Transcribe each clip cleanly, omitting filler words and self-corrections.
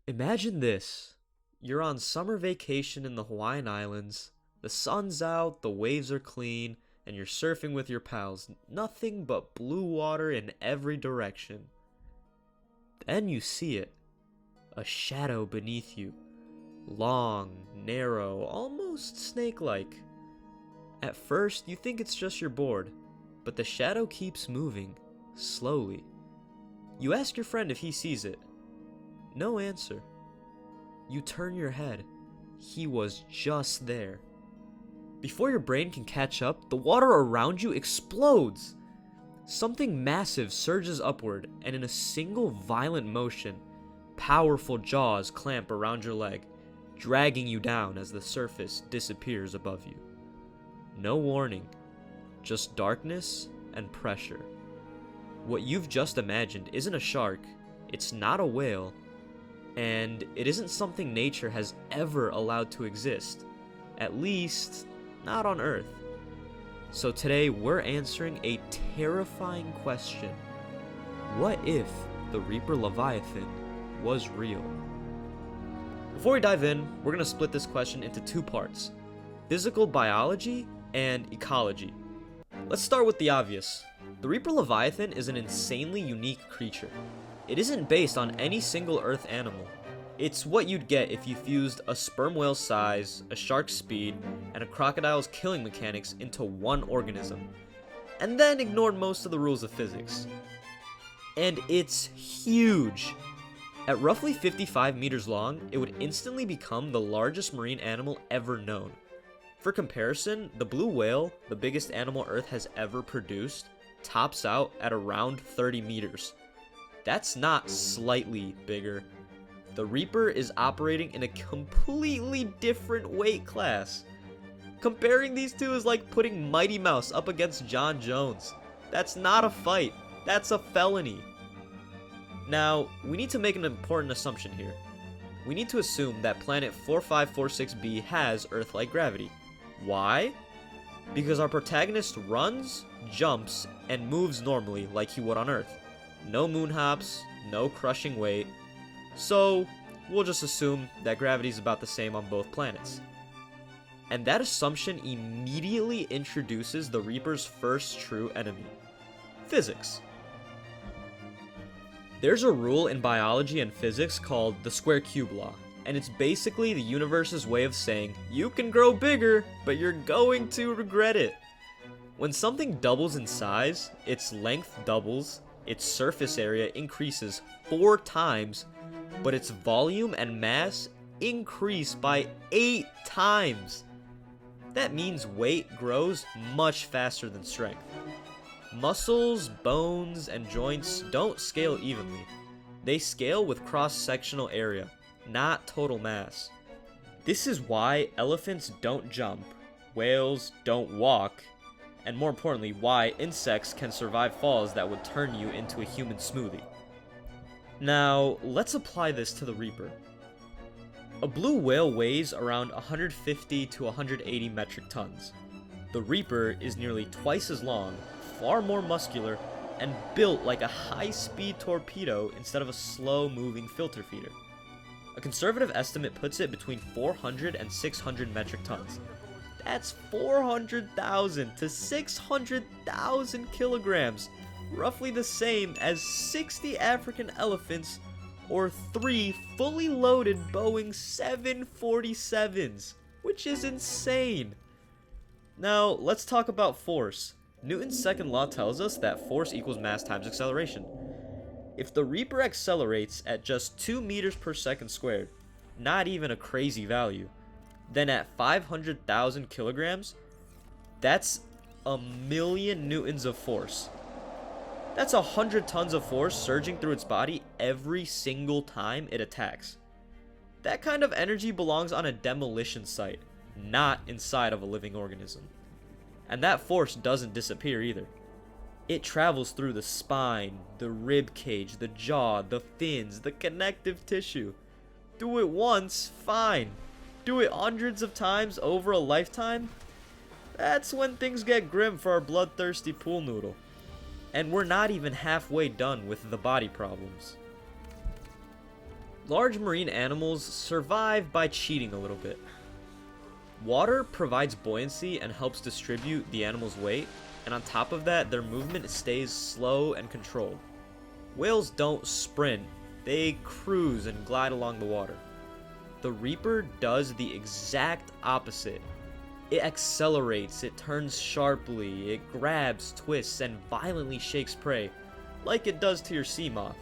Imagine this. You're on summer vacation in the Hawaiian Islands. The sun's out, the waves are clean, and you're surfing with your pals. Nothing but blue water in every direction. Then you see it. A shadow beneath you. Long, narrow, almost snake-like. At first, you think it's just your board, but the shadow keeps moving, slowly. You ask your friend if he sees it. No answer. You turn your head. He was just there. Before your brain can catch up, the water around you explodes. Something massive surges upward, and in a single violent motion, powerful jaws clamp around your leg, dragging you down as the surface disappears above you. No warning, just darkness and pressure. What you've just imagined isn't a shark, it's not a whale, and it isn't something nature has ever allowed to exist. At least, not on Earth. So today we're answering a terrifying question. What if the Reaper Leviathan was real? Before we dive in, we're going to split this question into two parts: physical biology and ecology. Let's start with the obvious. The Reaper Leviathan is an insanely unique creature. It isn't based on any single Earth animal. It's what you'd get if you fused a sperm whale's size, a shark's speed, and a crocodile's killing mechanics into one organism, and then ignored most of the rules of physics. And it's huge! At roughly 55 meters long, it would instantly become the largest marine animal ever known. For comparison, the blue whale, the biggest animal Earth has ever produced, tops out at around 30 meters. That's not slightly bigger. The Reaper is operating in a completely different weight class. Comparing these two is like putting Mighty Mouse up against John Jones. That's not a fight, that's a felony. Now, we need to make an important assumption here. We need to assume that planet 4546b has Earth-like gravity. Why? Because our protagonist runs, jumps, and moves normally like he would on Earth. No moon hops, no crushing weight. So, we'll just assume that gravity is about the same on both planets. And that assumption immediately introduces the Reaper's first true enemy: physics. There's a rule in biology and physics called the square cube law, and it's basically the universe's way of saying you can grow bigger, but you're going to regret it. When something doubles in size, its length doubles, its surface area increases 4 times, but its volume and mass increase by 8 times. That means weight grows much faster than strength. Muscles, bones, and joints don't scale evenly. They scale with cross-sectional area, not total mass. This is why elephants don't jump, whales don't walk, and more importantly, why insects can survive falls that would turn you into a human smoothie. Now, let's apply this to the Reaper. A blue whale weighs around 150 to 180 metric tons. The Reaper is nearly twice as long, far more muscular, and built like a high-speed torpedo instead of a slow-moving filter feeder. A conservative estimate puts it between 400 and 600 metric tons. That's 400,000 to 600,000 kilograms, roughly the same as 60 African elephants or 3 fully loaded Boeing 747s, which is insane. Now, let's talk about force. Newton's second law tells us that force equals mass times acceleration. If the Reaper accelerates at just 2 meters per second squared, not even a crazy value, then at 500,000 kilograms, that's 1,000,000 newtons of force. That's 100 tons of force surging through its body every single time it attacks. That kind of energy belongs on a demolition site, not inside of a living organism. And that force doesn't disappear either. It travels through the spine, the rib cage, the jaw, the fins, the connective tissue. Do it once, fine. Do it hundreds of times over a lifetime? That's when things get grim for our bloodthirsty pool noodle. And we're not even halfway done with the body problems. Large marine animals survive by cheating a little bit. Water provides buoyancy and helps distribute the animal's weight, and on top of that, their movement stays slow and controlled. Whales don't sprint, they cruise and glide along the water. The Reaper does the exact opposite. It accelerates, it turns sharply, it grabs, twists, and violently shakes prey, like it does to your sea moth.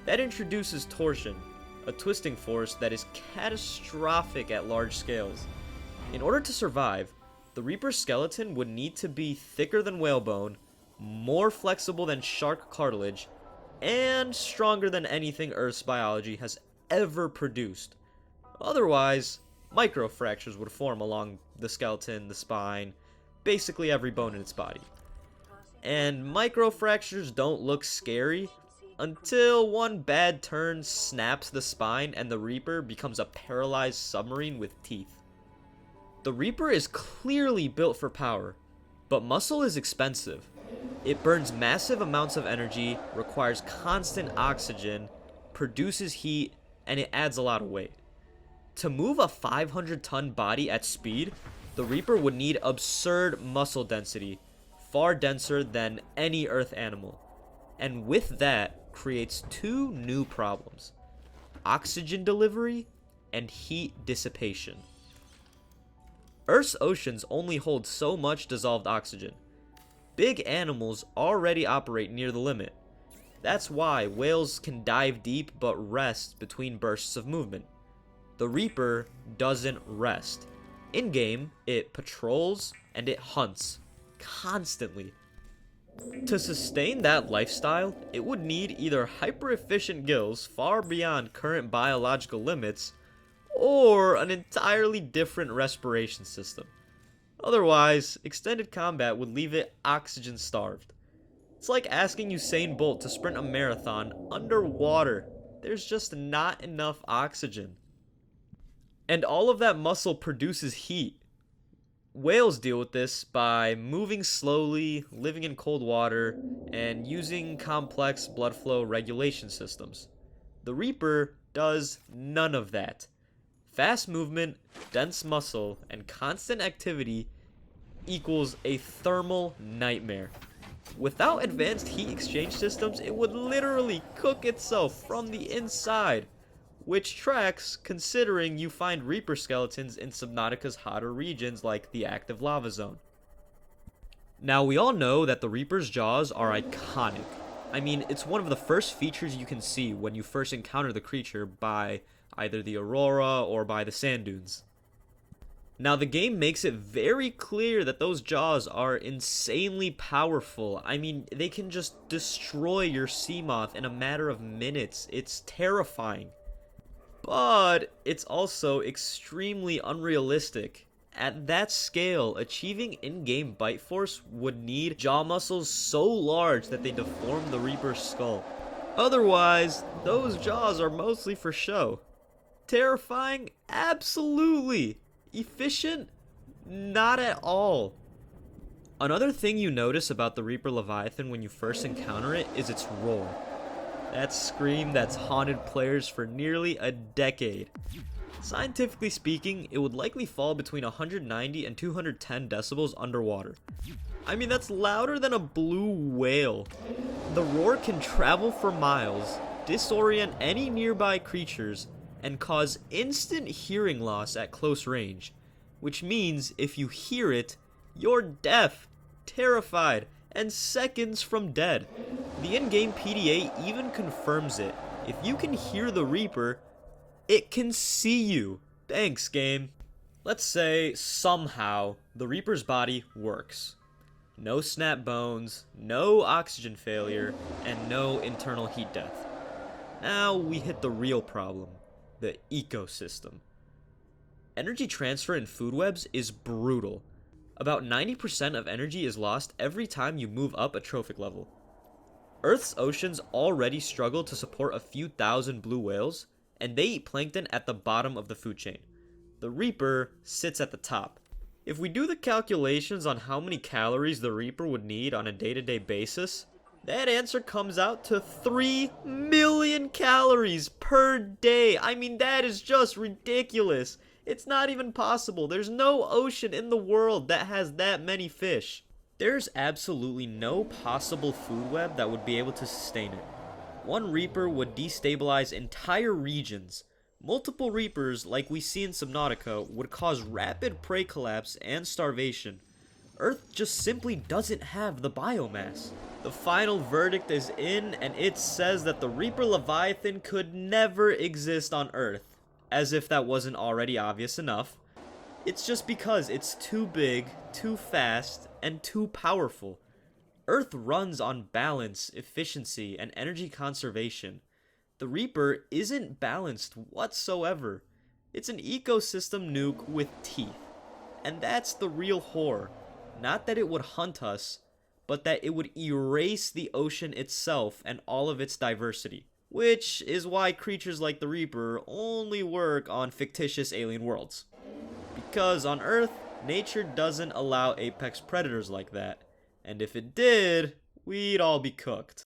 That introduces torsion, a twisting force that is catastrophic at large scales. In order to survive, the Reaper's skeleton would need to be thicker than whalebone, more flexible than shark cartilage, and stronger than anything Earth's biology has ever produced. Otherwise, microfractures would form along the skeleton, the spine, basically every bone in its body. And microfractures don't look scary until one bad turn snaps the spine and the Reaper becomes a paralyzed submarine with teeth. The Reaper is clearly built for power, but muscle is expensive. It burns massive amounts of energy, requires constant oxygen, produces heat, and it adds a lot of weight. To move a 500-ton body at speed, the Reaper would need absurd muscle density, far denser than any Earth animal. And with that, creates two new problems: oxygen delivery and heat dissipation. Earth's oceans only hold so much dissolved oxygen. Big animals already operate near the limit. That's why whales can dive deep but rest between bursts of movement. The Reaper doesn't rest. In-game, it patrols and it hunts constantly. To sustain that lifestyle, it would need either hyper-efficient gills far beyond current biological limits, or an entirely different respiration system. Otherwise, extended combat would leave it oxygen-starved. It's like asking Usain Bolt to sprint a marathon underwater. There's just not enough oxygen. And all of that muscle produces heat. Whales deal with this by moving slowly, living in cold water, and using complex blood flow regulation systems. The Reaper does none of that. Fast movement, dense muscle, and constant activity equals a thermal nightmare. Without advanced heat exchange systems, it would literally cook itself from the inside, which tracks considering you find Reaper skeletons in Subnautica's hotter regions like the active lava zone. Now, we all know that the Reaper's jaws are iconic. I mean, it's one of the first features you can see when you first encounter the creature by either the aurora or by the sand dunes. Now, the game makes it very clear that those jaws are insanely powerful. I mean, they can just destroy your sea moth in a matter of minutes. It's terrifying. But it's also extremely unrealistic. At that scale, achieving in-game bite force would need jaw muscles so large that they deform the Reaper's skull. Otherwise, those jaws are mostly for show. Terrifying? Absolutely. Efficient? Not at all. Another thing you notice about the Reaper Leviathan when you first encounter it is its roar. That scream that's haunted players for nearly a decade. Scientifically speaking, it would likely fall between 190 and 210 decibels underwater. I mean, that's louder than a blue whale. The roar can travel for miles, disorient any nearby creatures, and cause instant hearing loss at close range, which means if you hear it, you're deaf, terrified, and seconds from dead. The in-game PDA even confirms it. If you can hear the Reaper, it can see you. Thanks, game. Let's say, somehow, the Reaper's body works. No snap bones, no oxygen failure, and no internal heat death. Now we hit the real problem, the ecosystem. Energy transfer in food webs is brutal. About 90% of energy is lost every time you move up a trophic level. Earth's oceans already struggle to support a few thousand blue whales, and they eat plankton at the bottom of the food chain. The Reaper sits at the top. If we do the calculations on how many calories the Reaper would need on a day-to-day basis, That answer comes out to 3 million calories per day. I mean, that is just ridiculous. It's not even possible. There's no ocean in the world that has that many fish. There's absolutely no possible food web that would be able to sustain it. One reaper would destabilize entire regions. Multiple reapers, like we see in Subnautica, would cause rapid prey collapse and starvation. Earth just simply doesn't have the biomass. The final verdict is in, and it says that the Reaper Leviathan could never exist on Earth. As if that wasn't already obvious enough. It's just because it's too big, too fast, and too powerful. Earth runs on balance, efficiency, and energy conservation. The Reaper isn't balanced whatsoever. It's an ecosystem nuke with teeth. And that's the real horror. Not that it would hunt us, but that it would erase the ocean itself and all of its diversity. Which is why creatures like the Reaper only work on fictitious alien worlds. Because on Earth, nature doesn't allow apex predators like that. And if it did, we'd all be cooked.